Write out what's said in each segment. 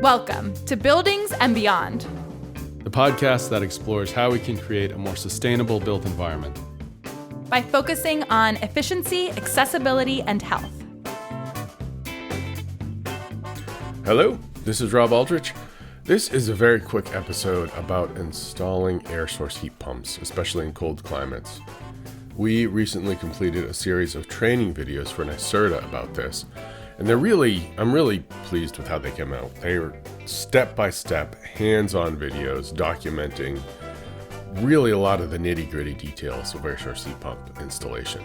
Welcome to Buildings and Beyond, the podcast that explores how we can create a more sustainable built environment by focusing on efficiency, accessibility, and health. Hello, this is Robb Aldrich. This is a very quick episode about installing air source heat pumps, especially in cold climates. We recently completed a series of training videos for NYSERDA about this, and I'm really pleased with how they came out. They were step-by-step, hands-on videos documenting really a lot of the nitty-gritty details of air source heat pump installation.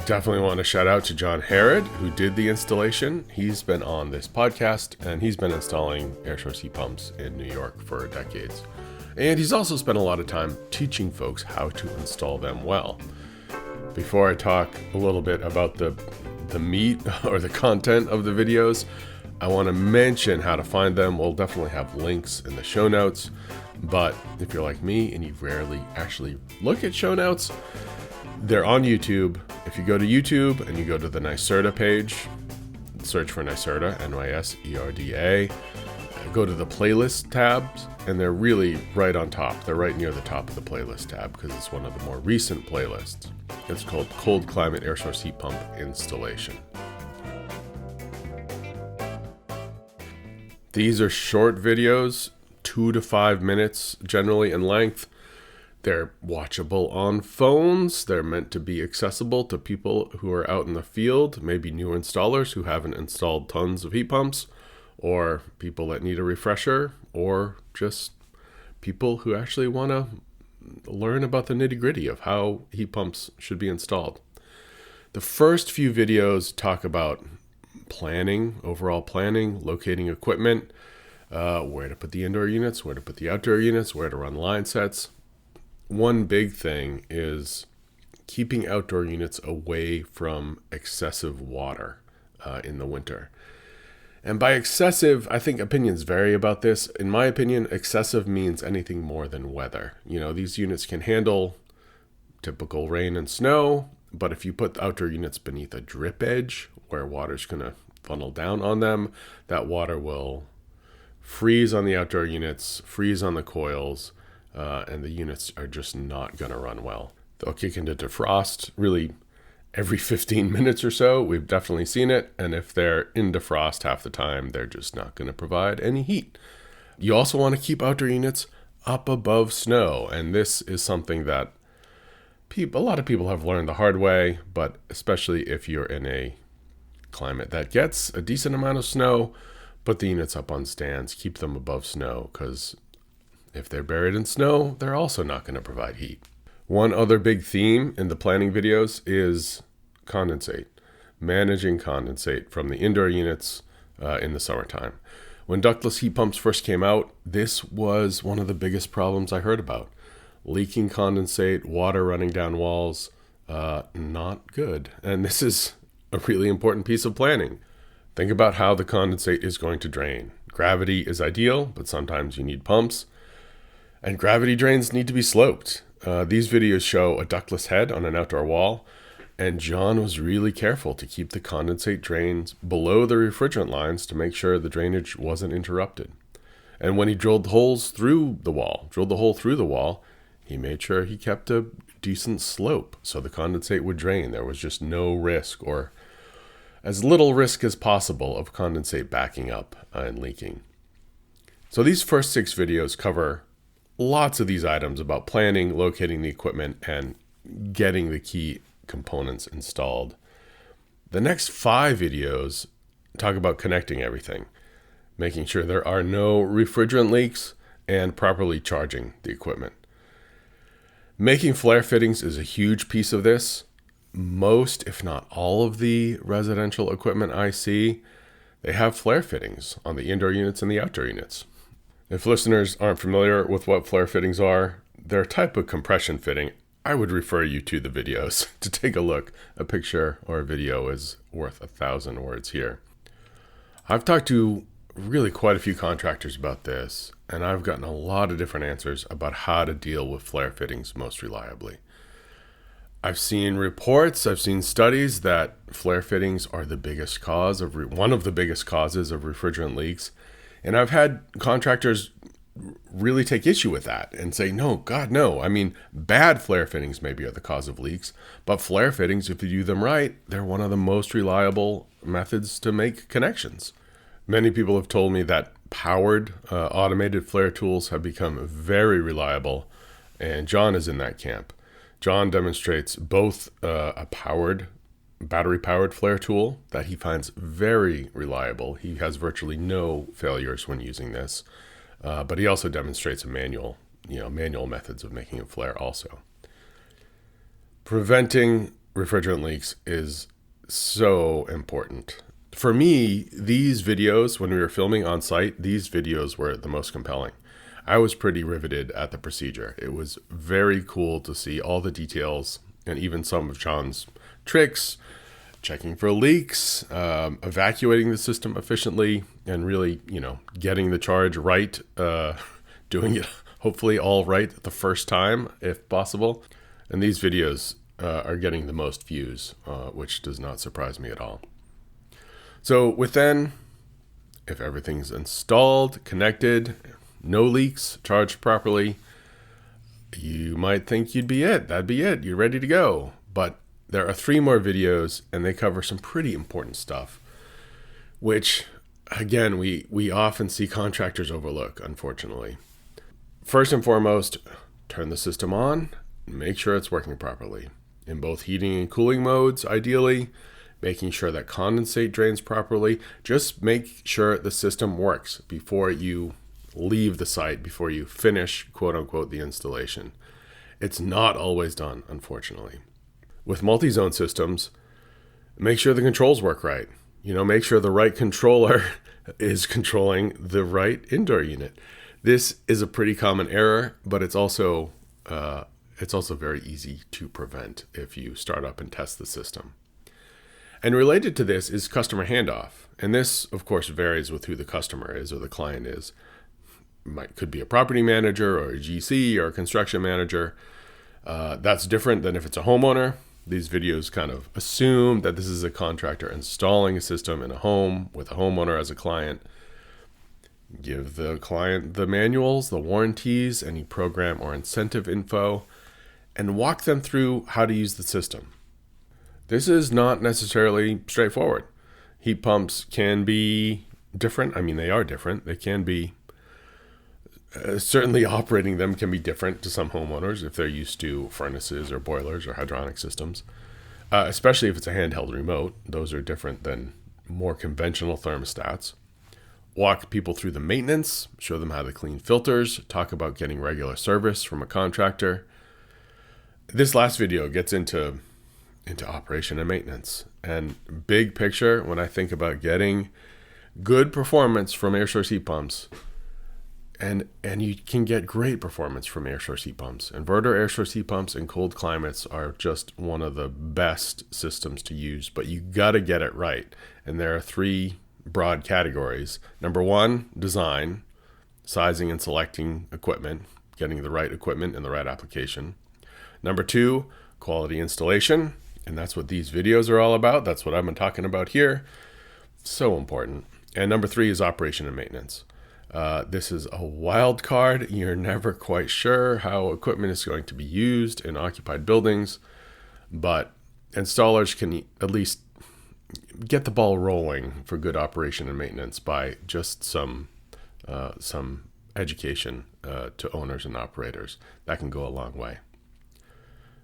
Definitely want to shout out to Jon Harrod, who did the installation. He's been on this podcast, and he's been installing air source heat pumps in New York for decades. And he's also spent a lot of time teaching folks how to install them well. Before I talk a little bit about the meat or the content of the videos, I want to mention how to find them. We'll definitely have links in the show notes, but if you're like me and you rarely actually look at show notes, they're on YouTube. If you go to YouTube and you go to the NYSERDA page, search for NYSERDA, NYSERDA, go to the playlist tabs, and they're really right on top. They're right near the top of the playlist tab because it's one of the more recent playlists. It's called Cold Climate Air Source Heat Pump Installation. These are short videos, 2 to 5 minutes generally in length. They're watchable on phones. They're meant to be accessible to people who are out in the field, maybe new installers who haven't installed tons of heat pumps, or people that need a refresher, or just people who actually want to learn about the nitty-gritty of how heat pumps should be installed. The first few videos talk about planning, overall planning, locating equipment, where to put the indoor units, where to put the outdoor units, where to run line sets. One big thing is keeping outdoor units away from excessive water in the winter. And by excessive, I think opinions vary about this. In my opinion, excessive means anything more than weather. You know, these units can handle typical rain and snow, but if you put outdoor units beneath a drip edge where water's going to funnel down on them, that water will freeze on the outdoor units, freeze on the coils, and the units are just not going to run well. They'll kick into defrost really every 15 minutes or so. We've definitely seen it. And if they're in defrost half the time, they're just not going to provide any heat. You also want to keep outdoor units up above snow. And this is something that a lot of people have learned the hard way, but especially if you're in a climate that gets a decent amount of snow, put the units up on stands, keep them above snow, because if they're buried in snow, they're also not going to provide heat. One other big theme in the planning videos is condensate, managing condensate from the indoor units in the summertime. When ductless heat pumps first came out, this was one of the biggest problems I heard about. Leaking condensate, water running down walls, not good. And this is a really important piece of planning. Think about how the condensate is going to drain. Gravity is ideal, but sometimes you need pumps. And gravity drains need to be sloped. These videos show a ductless head on an outdoor wall, and Jon was really careful to keep the condensate drains below the refrigerant lines to make sure the drainage wasn't interrupted. And when he drilled the hole through the wall, he made sure he kept a decent slope so the condensate would drain. There was just no risk, or as little risk as possible, of condensate backing up and leaking. So these first 6 videos cover lots of these items about planning, locating the equipment, and getting the key components installed. The next 5 videos talk about connecting everything, making sure there are no refrigerant leaks, and properly charging the equipment. Making flare fittings is a huge piece of this. Most, if not all of the residential equipment I see, they have flare fittings on the indoor units and the outdoor units. If listeners aren't familiar with what flare fittings are, they're a type of compression fitting. I would refer you to the videos to take a look. A picture or a video is worth 1,000 words here. I've talked to really quite a few contractors about this, and I've gotten a lot of different answers about how to deal with flare fittings most reliably. I've seen reports, I've seen studies that flare fittings are the biggest cause of one of the biggest causes of refrigerant leaks. And I've had contractors really take issue with that and say, no, God, no. I mean, bad flare fittings maybe are the cause of leaks, but flare fittings, if you do them right, they're one of the most reliable methods to make connections. Many people have told me that powered automated flare tools have become very reliable, and Jon is in that camp. Jon demonstrates both a battery-powered flare tool that he finds very reliable. He has virtually no failures when using this, but he also demonstrates manual methods of making it flare also. Preventing refrigerant leaks is so important. For me, these videos, when we were filming on site, these videos were the most compelling. I was pretty riveted at the procedure. It was very cool to see all the details and even some of Jon's tricks, checking for leaks, evacuating the system efficiently, and really, getting the charge right, doing it hopefully all right the first time if possible. And these videos are getting the most views, which does not surprise me at all. So within, if everything's installed, connected, no leaks, charged properly, you might think that'd be it. You're ready to go. But there are 3 more videos, and they cover some pretty important stuff, which, again, we often see contractors overlook, unfortunately. First and foremost, turn the system on, make sure it's working properly. In both heating and cooling modes, ideally, making sure that condensate drains properly. Just make sure the system works before you leave the site, before you finish, quote unquote, the installation. It's not always done, unfortunately. With multi-zone systems, make sure the controls work right. Make sure the right controller is controlling the right indoor unit. This is a pretty common error, but it's also very easy to prevent if you start up and test the system. And related to this is customer handoff. And this, of course, varies with who the customer is or the client is. Could be a property manager or a GC or a construction manager. That's different than if it's a homeowner. These videos kind of assume that this is a contractor installing a system in a home with a homeowner as a client. Give the client the manuals, the warranties, any program or incentive info, and walk them through how to use the system. This is not necessarily straightforward. Heat pumps can be different. I mean, they are different. They can be, certainly operating them can be different to some homeowners if they're used to furnaces or boilers or hydronic systems, especially if it's a handheld remote. Those are different than more conventional thermostats. Walk people through the maintenance, show them how to clean filters, talk about getting regular service from a contractor. This last video gets into operation and maintenance. And big picture, when I think about getting good performance from air source heat pumps, and you can get great performance from air source heat pumps. Inverter air source heat pumps in cold climates are just one of the best systems to use, but you got to get it right. And there are 3 broad categories. Number 1, design, sizing and selecting equipment, getting the right equipment in the right application. Number 2, quality installation. And that's what these videos are all about. That's what I've been talking about here. So important. And number 3 is operation and maintenance. This is a wild card. You're never quite sure how equipment is going to be used in occupied buildings, but installers can at least get the ball rolling for good operation and maintenance by just some education to owners and operators. That can go a long way.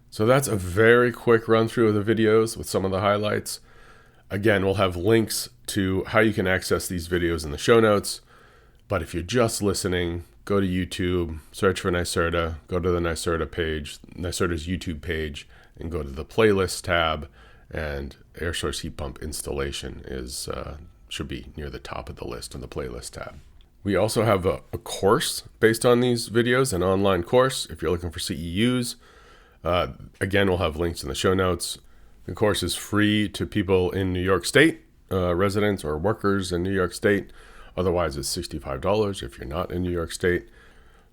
So that's a very quick run through of the videos with some of the highlights. Again, we'll have links to how you can access these videos in the show notes. But if you're just listening, go to YouTube, search for NYSERDA, go to the NYSERDA page, NYSERDA's YouTube page, and go to the playlist tab. And air source heat pump installation should be near the top of the list in the playlist tab. We also have a course based on these videos, an online course if you're looking for CEUs. Again, we'll have links in the show notes. The course is free to people in New York State, residents or workers in New York State. Otherwise, it's $65 if you're not in New York State.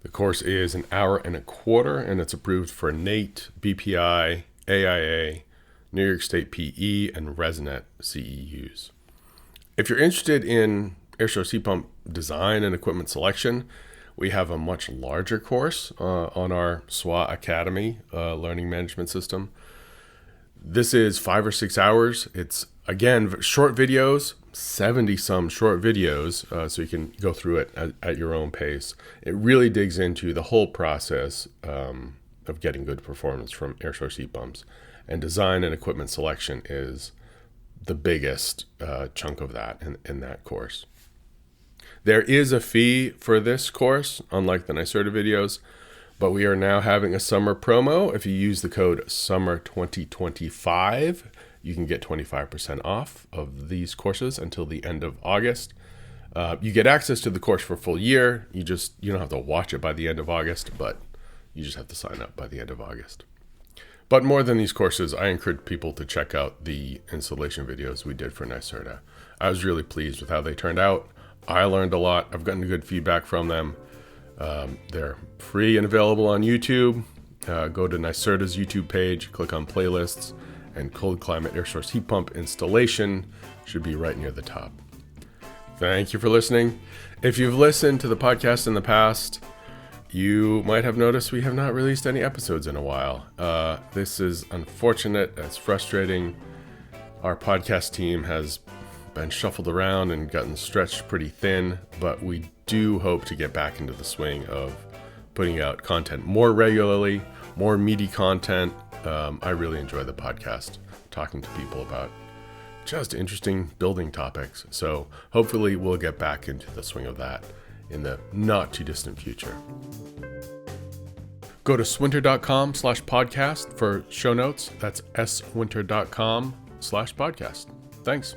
The course is an hour and a quarter, and it's approved for NATE, BPI, AIA, New York State PE, and ResNet CEUs. If you're interested in air source heat pump design and equipment selection, we have a much larger course on our SWA Academy learning management system. This is 5 or 6 hours. It's, again, short videos, 70-some short videos, so you can go through it at your own pace. It really digs into the whole process of getting good performance from air source heat pumps. And design and equipment selection is the biggest chunk of that in that course. There is a fee for this course, unlike the NYSERDA videos, but we are now having a summer promo. If you use the code SUMMER2025, you can get 25% off of these courses until the end of August. You get access to the course for a full year. You don't have to watch it by the end of August, but you just have to sign up by the end of August. But more than these courses, I encourage people to check out the installation videos we did for NYSERDA. I was really pleased with how they turned out. I learned a lot. I've gotten good feedback from them. They're free and available on YouTube. Go to NYSERDA's YouTube page, click on playlists, and cold climate air source heat pump installation should be right near the top. Thank you for listening. If you've listened to the podcast in the past, you might have noticed we have not released any episodes in a while. This is unfortunate. It's frustrating. Our podcast team has been shuffled around and gotten stretched pretty thin, but we do hope to get back into the swing of putting out content more regularly, more meaty content. I really enjoy the podcast, talking to people about just interesting building topics. So hopefully we'll get back into the swing of that in the not too distant future. Go to swinter.com/podcast for show notes. That's swinter.com/podcast. Thanks.